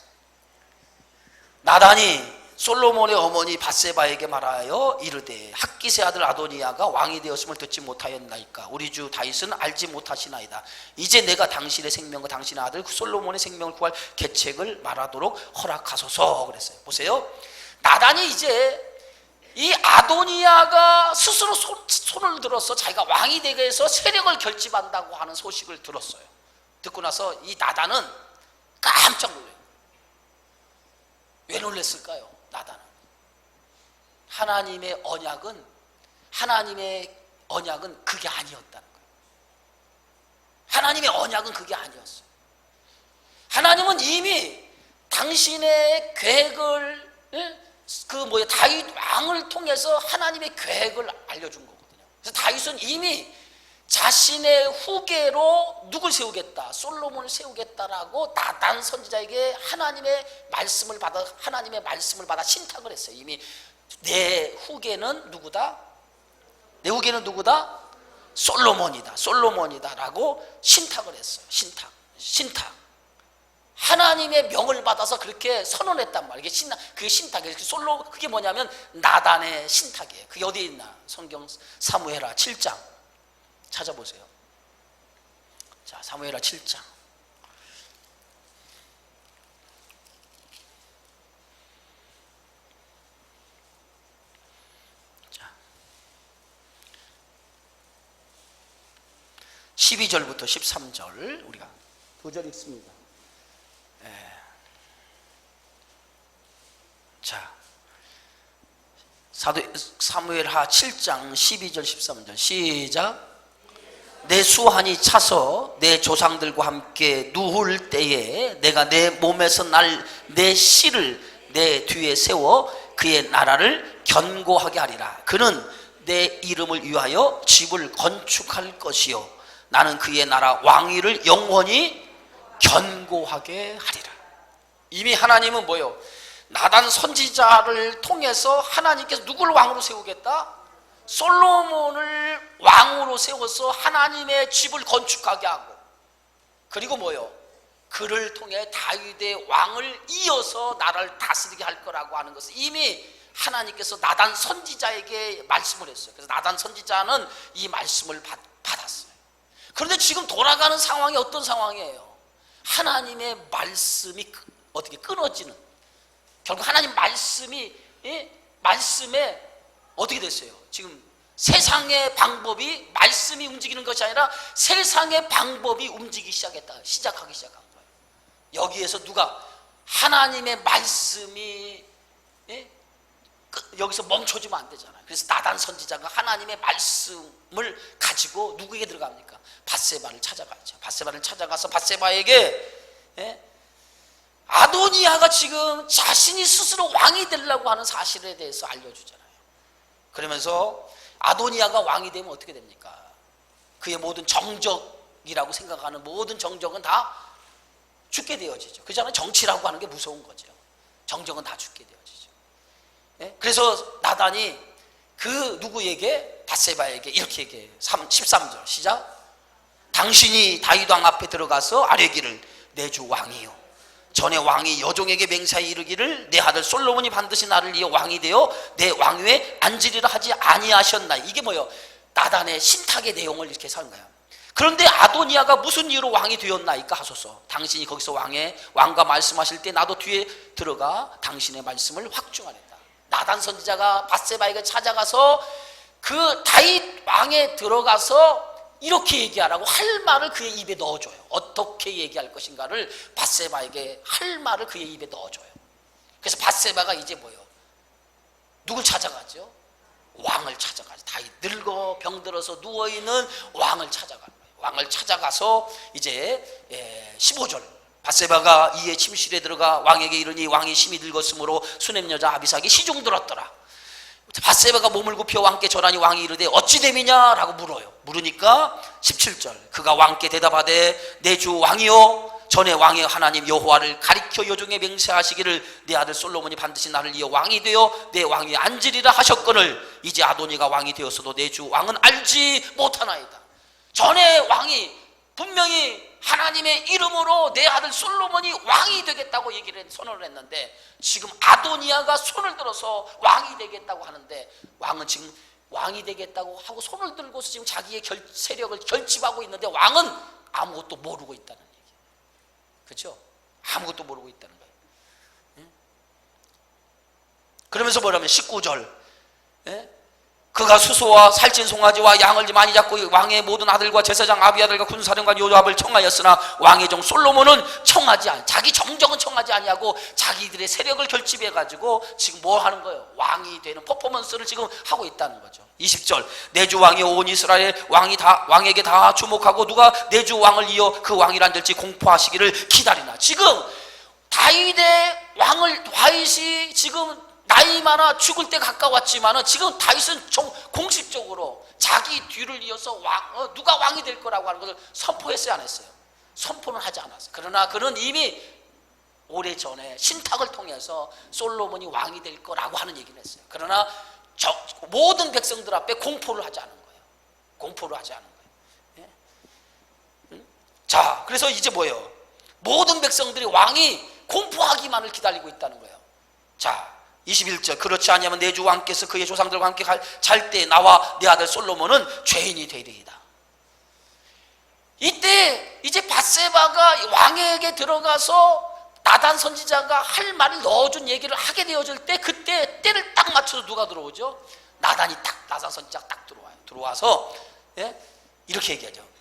나단이 솔로몬의 어머니 밧세바에게 말하여 이르되 학기세 아들 아도니아가 왕이 되었음을 듣지 못하였나이까. 우리 주 다윗은 알지 못하시나이다. 이제 내가 당신의 생명과 당신의 아들 솔로몬의 생명을 구할 계책을 말하도록 허락하소서 그랬어요. 보세요. 나단이 이제 이 아도니아가 스스로 손을 들어서 자기가 왕이 되게 해서 세력을 결집한다고 하는 소식을 들었어요. 듣고 나서 이 나단은 깜짝 놀라요. 왜 놀랐을까요? 나단은 하나님의 언약은 그게 아니었다는 거예요. 하나님의 언약은 그게 아니었어요. 하나님은 이미 당신의 계획을 다윗 왕을 통해서 하나님의 계획을 알려준 거거든요. 그래서 다윗은 이미 자신의 후계로 누굴 세우겠다, 솔로몬을 세우겠다라고 나단 선지자에게 하나님의 말씀을 받아 신탁을 했어요. 이미 내 후계는 누구다? 내 후계는 누구다? 솔로몬이다라고 신탁을 했어요. 신탁. 하나님의 명을 받아서 그렇게 선언했단 말이에요. 그게 신탁이에요. 그게 뭐냐면 나단의 신탁이에요. 그게 어디에 있나? 성경 사무엘하 7장 찾아보세요. 자, 사무엘하 7장. 자, 12절부터 13절 우리가 두 절 읽습니다. 자, 사무엘하 7장 12절 13절 시작. 내 수한이 차서 내 조상들과 함께 누울 때에 내가 내 몸에서 날 내 씨를 내 뒤에 세워 그의 나라를 견고하게 하리라. 그는 내 이름을 위하여 집을 건축할 것이요 나는 그의 나라 왕위를 영원히 견고하게 하리라. 이미 하나님은 뭐요? 나단 선지자를 통해서 하나님께서 누굴 왕으로 세우겠다? 솔로몬을 왕으로 세워서 하나님의 집을 건축하게 하고, 그리고 뭐요? 그를 통해 다윗의 왕을 이어서 나라를 다스리게 할 거라고 하는 것을 이미 하나님께서 나단 선지자에게 말씀을 했어요. 그래서 나단 선지자는 이 말씀을 받았어요. 그런데 지금 돌아가는 상황이 어떤 상황이에요? 하나님의 말씀이 어떻게 끊어지는, 결국 하나님 말씀에 어떻게 됐어요? 지금 세상의 방법이 말씀이 움직이는 것이 아니라 세상의 방법이 움직이기 시작하기 시작한 거예요. 여기에서 누가 하나님의 말씀이 여기서 멈춰지면 안 되잖아요. 그래서 나단 선지자가 하나님의 말씀을 가지고 누구에게 들어갑니까? 밧세바를 찾아가죠. 밧세바를 찾아가서 밧세바에게 아도니아가 지금 자신이 스스로 왕이 되려고 하는 사실에 대해서 알려주잖아요. 그러면서 아도니아가 왕이 되면 어떻게 됩니까? 그의 모든 정적이라고 생각하는 모든 정적은 다 죽게 되어지죠. 그잖아요. 정치라고 하는 게 무서운 거죠. 정적은 다 죽게 되어지죠. 그래서 나단이 그 누구에게? 밧세바에게 이렇게 얘기해요. 13절 시작. 당신이 다윗 왕 앞에 들어가서 아뢰기를 내 주 왕이요 전에 왕이 여종에게 맹세하여 이르기를 내 아들 솔로몬이 반드시 나를 이어 왕이 되어 내 왕위에 앉으리라 하지 아니하셨나. 이게 뭐예요? 나단의 신탁의 내용을 이렇게 산 거예요. 그런데 아도니아가 무슨 이유로 왕이 되었나이까 하소서. 당신이 거기서 왕과 말씀하실 때 나도 뒤에 들어가 당신의 말씀을 확증하랬다. 나단 선지자가 밧세바에게 찾아가서 그 다윗 왕에 들어가서 이렇게 얘기하라고 할 말을 그의 입에 넣어줘요. 어떻게 얘기할 것인가를 밧세바에게 할 말을 그의 입에 넣어줘요. 그래서 밧세바가 이제 뭐예요? 누굴 찾아가죠? 왕을 찾아가죠. 다윗 늙어 병들어서 누워있는 왕을 찾아가는 거예요. 왕을 찾아가서 이제 15절 밧세바가 이에 침실에 들어가 왕에게 이르니 왕이 심히 늙었으므로 수냄 여자 아비삭이 시중 들었더라. 밧세바가 몸을 굽혀 왕께 절하니 왕이 이르되 어찌 됨이냐라고 물어요. 물으니까 17절 그가 왕께 대답하되 내 주 왕이요 전에 왕의 하나님 여호와를 가리켜 요종에 맹세하시기를 내 아들 솔로몬이 반드시 나를 이어 왕이 되어 내 왕위에 앉으리라 하셨거늘 이제 아도니가 왕이 되었어도 내 주 왕은 알지 못하나이다. 전에 왕이 분명히 하나님의 이름으로 내 아들 솔로몬이 왕이 되겠다고 선언을 했는데 지금 아도니아가 손을 들어서 왕이 되겠다고 하는데 왕은 지금 왕이 되겠다고 하고 손을 들고서 지금 자기의 세력을 결집하고 있는데 왕은 아무것도 모르고 있다는 얘기예요. 그렇죠? 아무것도 모르고 있다는 거예요. 그러면서 뭐라면 19절 그가 수소와 살찐 송아지와 양을 많이 잡고 왕의 모든 아들과 제사장 아비아들과 군사령관 요압을 청하였으나 왕의 종 솔로몬은 청하지 아니 자기 정정은 청하지 아니하고 자기들의 세력을 결집해 가지고 지금 뭐 하는 거예요? 왕이 되는 퍼포먼스를 지금 하고 있다는 거죠. 20절 내 주 왕이 온 이스라엘 왕에게 다 주목하고 누가 내 주 왕을 이어 그 왕이란 될지 공포하시기를 기다리나. 지금 다윗이 지금 나이 많아 죽을 때 가까웠지만은 지금 다윗은 공식적으로 자기 뒤를 이어서 누가 왕이 될 거라고 하는 것을 선포했어요, 안 했어요? 선포는 하지 않았어요. 그러나 그는 이미 오래전에 신탁을 통해서 솔로몬이 왕이 될 거라고 하는 얘기를 했어요. 그러나 모든 백성들 앞에 공포를 하지 않은 거예요. 공포를 하지 않은 거예요. 자, 그래서 이제 뭐예요? 모든 백성들이 왕이 공포하기만을 기다리고 있다는 거예요. 자, 21절 그렇지 아니하면 내 주 왕께서 그의 조상들과 함께 잘 때 나와 내 아들 솔로몬은 죄인이 되리이다. 이때 이제 밧세바가 왕에게 들어가서 나단 선지자가 할 말을 넣어준 얘기를 하게 되어질 때 그때 때를 딱 맞춰서 누가 들어오죠? 나단 선지자가 딱 들어와요. 들어와서 이렇게 얘기하죠.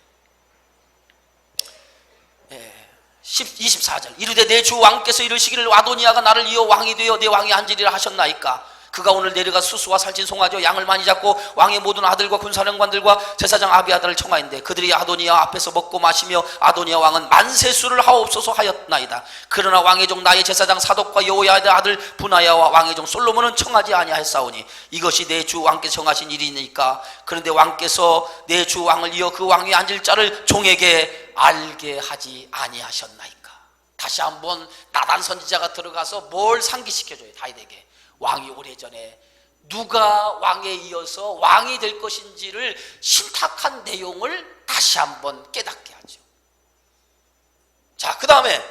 24절 이르되 내 주 왕께서 이르시기를 아도니아가 나를 이어 왕이 되어 내 왕이 앉으리라 하셨나이까. 그가 오늘 내려가 수수와 살찐 송아지와 양을 많이 잡고 왕의 모든 아들과 군사령관들과 제사장 아비아들을 청하인데 그들이 아도니아 앞에서 먹고 마시며 아도니아 왕은 만세수를 하옵소서 하였나이다. 그러나 왕의 종 나의 제사장 사독과 여호야의 아들 분하야와 왕의 종 솔로몬은 청하지 아니하였사오니 이것이 내 주 왕께서 정하신 일이니까. 그런데 왕께서 내 주 왕을 이어 그 왕위에 앉을 자를 종에게 알게 하지 아니하셨나이까. 다시 한번 나단 선지자가 들어가서 뭘 상기시켜줘요. 다윗에게 왕이 오래전에 누가 왕에 이어서 왕이 될 것인지를 신탁한 내용을 다시 한번 깨닫게 하죠. 자, 그 다음에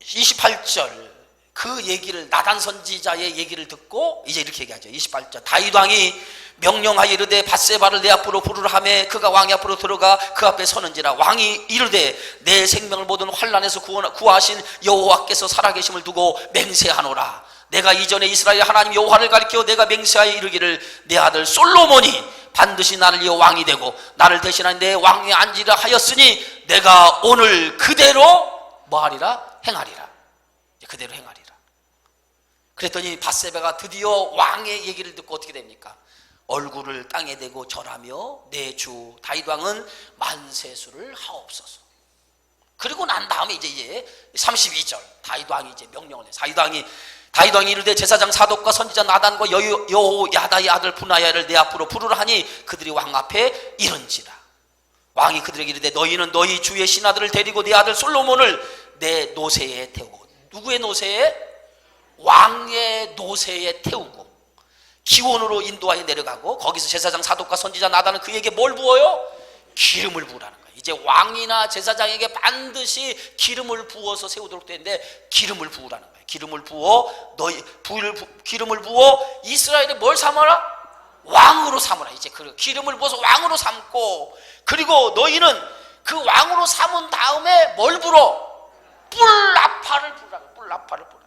28절 그 얘기를 나단 선지자의 얘기를 듣고 이제 이렇게 얘기하죠. 28절 다윗 왕이 명령하여 이르되 밧세바를 내 앞으로 부르라 하매 그가 왕의 앞으로 들어가 그 앞에 서는지라. 왕이 이르되 내 생명을 모든 환난에서 구하신 여호와께서 살아계심을 두고 맹세하노라. 내가 이전에 이스라엘 하나님 여호와를 가리켜 내가 맹세하여 이르기를 내 아들 솔로몬이 반드시 나를 이어 왕이 되고 나를 대신한 내 왕위에 앉으리라 하였으니 내가 오늘 그대로 뭐하리라? 행하리라. 그대로 행하리라. 그랬더니 밧세바가 드디어 왕의 얘기를 듣고 어떻게 됩니까? 얼굴을 땅에 대고 절하며 내 주 다윗 왕은 만세수를 하옵소서. 그리고 난 다음에 이제 32절 다윗 왕이 이제 명령을 해요. 다윗 왕이 이르되 제사장 사독과 선지자 나단과 여호야다의 아들 분하야를 내 앞으로 부르라 하니 그들이 왕 앞에 이른지라. 왕이 그들에게 이르되 너희는 너희 주의 신하들을 데리고 내 아들 솔로몬을 내 노새에 태우고. 누구의 노새에? 왕의 노새에 태우고 기원으로 인도하여 내려가고 거기서 제사장 사독과 선지자 나단은 그에게 뭘 부어요? 기름을 부으라는 거예요. 이제 왕이나 제사장에게 반드시 기름을 부어서 세우도록 되는데 기름을 부으라는 거예요. 기름을 부어 이스라엘에 뭘 삼아라? 왕으로 삼으라. 이제 그 기름을 부어서 왕으로 삼고 그리고 너희는 그 왕으로 삼은 다음에 뭘 불어? 뿔나파를 부르라고. 뿔나파를 부르라.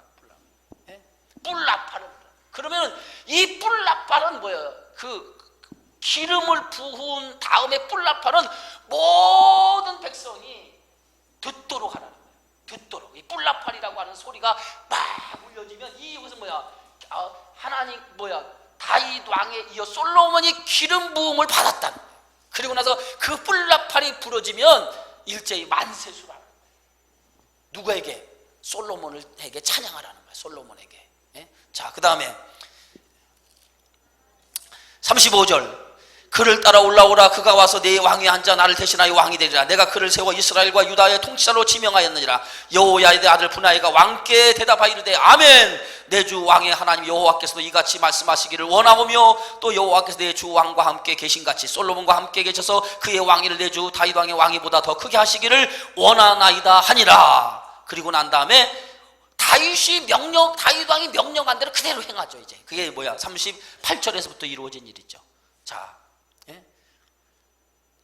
뿔나파를 부르라. 그러면 이 뿔나파는 뭐예요? 그 기름을 부은 다음에 뿔나파는 모든 백성이 듣도록 하라는 거예요. 듣도록. 이 뿔나팔이라고 하는 소리가 막 울려지면 이것은 하나님 다윗 왕에 이어 솔로몬이 기름 부음을 받았다는 거예요. 그리고 나서 그 뿔나팔이 부러지면 일제히 만세수라는 거예요. 누구에게? 솔로몬에게 찬양하라는 거예요. 솔로몬에게. 예? 자, 그 다음에 35절, 그를 따라 올라오라. 그가 와서 내 왕위에 앉아 나를 대신하여 왕이 되리라. 내가 그를 세워 이스라엘과 유다의 통치자로 지명하였느니라. 여호야의 아들 분하이가 왕께 대답하이르되 아멘. 내 주 왕의 하나님 여호와께서도 이같이 말씀하시기를 원하오며 또 여호와께서 내 주 왕과 함께 계신같이 솔로몬과 함께 계셔서 그의 왕위를 내 주 다윗 왕의 왕위보다 더 크게 하시기를 원하나이다 하니라. 그리고 난 다음에 다윗 왕이 명령한 대로 그대로 행하죠. 이제 그게 뭐야? 38절에서부터 이루어진 일이죠. 자, 예?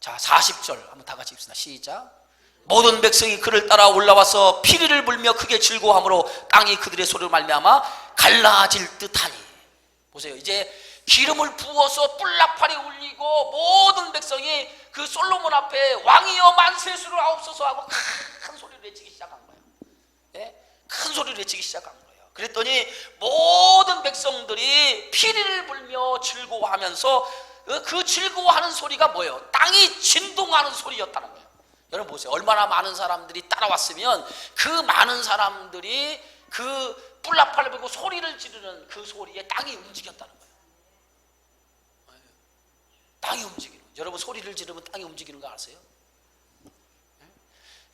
자 40절 한번 다 같이 읽습니다. 시작. 모든 백성이 그를 따라 올라와서 피리를 불며 크게 즐거워하므로 땅이 그들의 소리로 말미암아 갈라질 듯하니. 보세요. 이제 기름을 부어서 뿔나팔이 울리고 모든 백성이 그 솔로몬 앞에 왕이여 만세수를 하옵소서 하고 큰 소리를 외치기 시작한 거예요. 예? 큰 소리를 외치기 시작한 거예요. 그랬더니 모든 백성들이 피리를 불며 즐거워하면서 그 즐거워하는 소리가 뭐예요? 땅이 진동하는 소리였다는 거예요. 여러분 보세요. 얼마나 많은 사람들이 따라왔으면 그 많은 사람들이 그 뿔나팔을 불고 소리를 지르는 그 소리에 땅이 움직였다는 거예요. 땅이 움직이는 거예요. 여러분 소리를 지르면 땅이 움직이는 거 아세요?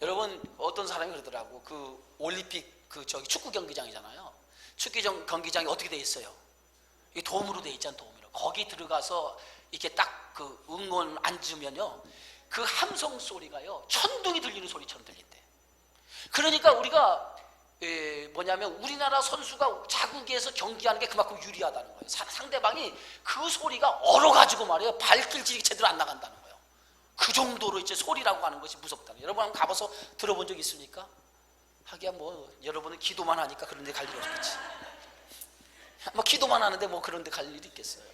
여러분 어떤 사람이 그러더라고. 그 올림픽 축구 경기장이잖아요. 축구 경기장이 어떻게 돼 있어요? 이게 돔으로 돼 있잖아요. 돔으로. 거기 들어가서 이렇게 딱 그 응원 앉으면요, 그 함성 소리가요 천둥이 들리는 소리처럼 들린대. 그러니까 우리가 뭐냐면 우리나라 선수가 자국에서 경기하는 게 그만큼 유리하다는 거예요. 상대방이 그 소리가 얼어가지고 말이에요 발길질이 제대로 안 나간다는 거예요. 그 정도로 이제 소리라고 하는 것이 무섭다는 거예요. 여러분 한번 가봐서 들어본 적 있습니까? 하기야 뭐 여러분은 기도만 하니까 그런 데 갈 일 없겠지. 뭐 기도만 하는데 뭐 그런 데 갈 일이 있겠어요.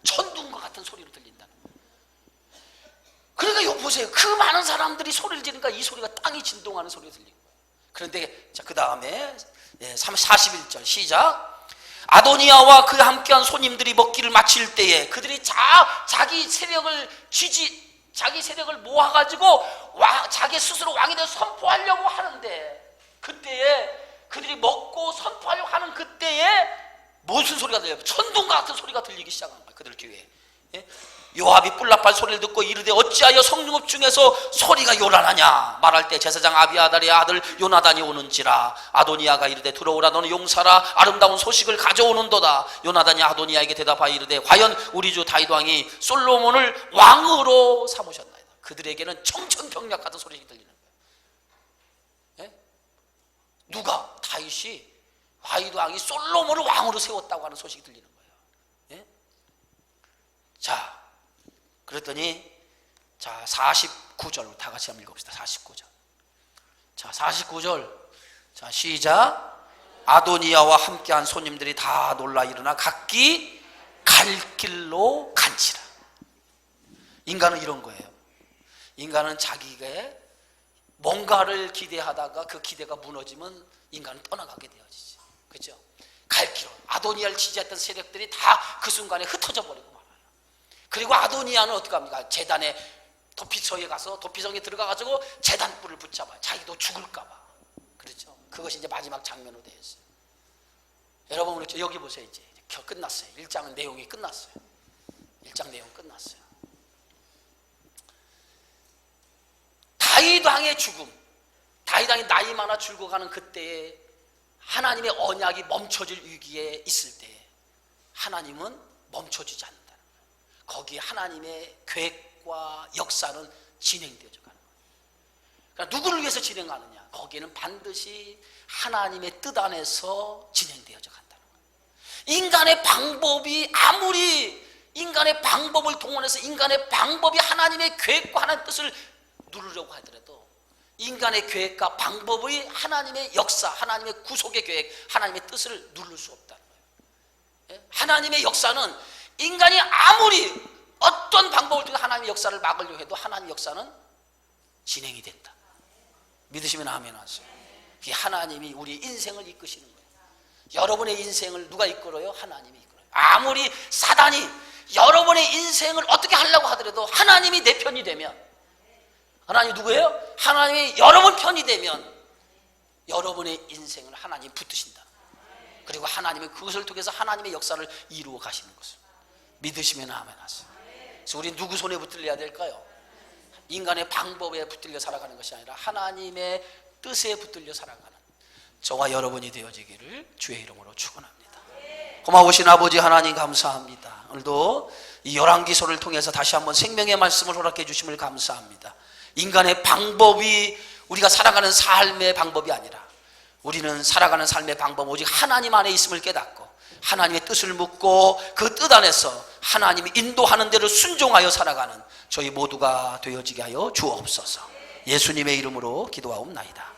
천둥과 같은 소리로 들린다는 거예요. 그러니까 여기 보세요. 그 많은 사람들이 소리를 지르니까 이 소리가 땅이 진동하는 소리가 들리는 거예요. 그런데 자, 그 다음에 41절 시작. 아도니아와 그 함께한 손님들이 먹기를 마칠 때에 그들이 자기 세력을 모아가지고 자기 스스로 왕이 되어서 선포하려고 하는데, 그때에 그들이 먹고 선포하려고 하는 그때에 무슨 소리가 들려요? 천둥과 같은 소리가 들리기 시작한 거예요. 그들 귀에. 예? 요압이 뿔나팔 소리를 듣고 이르되 어찌하여 성중업 중에서 소리가 요란하냐 말할 때 제사장 아비아달의 아들 요나단이 오는지라. 아도니아가 이르되 들어오라. 너는 용사라 아름다운 소식을 가져오는도다. 요나단이 아도니아에게 대답하여 이르되 과연 우리 주 다윗 왕이 솔로몬을 왕으로 삼으셨나이다. 그들에게는 청천벽력 같은 소리가 들리는 거예요. 예? 누가? 다윗이 다윗 왕이 솔로몬을 왕으로 세웠다고 하는 소식이 들리는 거예요. 예? 자, 그랬더니 자 49절 다 같이 한번 읽어봅시다. 49절. 자 49절. 자 시작. 아도니아와 함께한 손님들이 다 놀라 일어나 각기 갈 길로 간지라. 인간은 이런 거예요. 인간은 자기가 뭔가를 기대하다가 그 기대가 무너지면 인간은 떠나가게 되어지지. 그렇죠? 갈 길로. 아도니아를 지지했던 세력들이 다 그 순간에 흩어져 버리고 말아요. 그리고 아도니아는 어떻게 합니까? 재단에 도피성에 가서 도피성에 들어가가지고 재단불을 붙잡아요. 자기도 죽을까봐. 그렇죠? 그것이 이제 마지막 장면으로 되어 있어요. 여러분 그렇죠? 여기 보세요. 이제 끝났어요. 1장 내용이 끝났어요. 1장 내용 끝났어요. 다윗 왕의 죽음, 다윗 왕이 나이 많아 죽어가는 그때에 하나님의 언약이 멈춰질 위기에 있을 때 하나님은 멈춰지지 않는다는 거예요. 거기에 하나님의 계획과 역사는 진행되어져 가는 거예요. 그러니까 누구를 위해서 진행하느냐? 거기에는 반드시 하나님의 뜻 안에서 진행되어져 간다는 거예요. 인간의 방법이 아무리 인간의 방법을 동원해서 인간의 방법이 하나님의 계획과 하나님의 뜻을 누르려고 하더라도 인간의 계획과 방법의 하나님의 역사, 하나님의 구속의 계획, 하나님의 뜻을 누를 수 없다는 거예요. 하나님의 역사는 인간이 아무리 어떤 방법을 통해 하나님의 역사를 막으려고 해도 하나님의 역사는 진행이 된다. 믿으시면 아멘 하세요. 그게 하나님이 우리 인생을 이끄시는 거예요. 여러분의 인생을 누가 이끌어요? 하나님이 이끌어요. 아무리 사단이 여러분의 인생을 어떻게 하려고 하더라도 하나님이 내 편이 되면 하나님 누구예요? 하나님이 여러분 편이 되면 여러분의 인생을 하나님 붙드신다. 그리고 하나님은 그것을 통해서 하나님의 역사를 이루어 가시는 것을 믿으시면 아멘 하세요. 그래서 우리 누구 손에 붙들려야 될까요? 인간의 방법에 붙들려 살아가는 것이 아니라 하나님의 뜻에 붙들려 살아가는 저와 여러분이 되어지기를 주의 이름으로 축원합니다. 고마우신 아버지 하나님 감사합니다. 오늘도 이 열왕기서를 통해서 다시 한번 생명의 말씀을 허락해 주심을 감사합니다. 인간의 방법이 우리가 살아가는 삶의 방법이 아니라 우리는 살아가는 삶의 방법 오직 하나님 안에 있음을 깨닫고 하나님의 뜻을 묻고 그 뜻 안에서 하나님이 인도하는 대로 순종하여 살아가는 저희 모두가 되어지게 하여 주옵소서. 예수님의 이름으로 기도하옵나이다.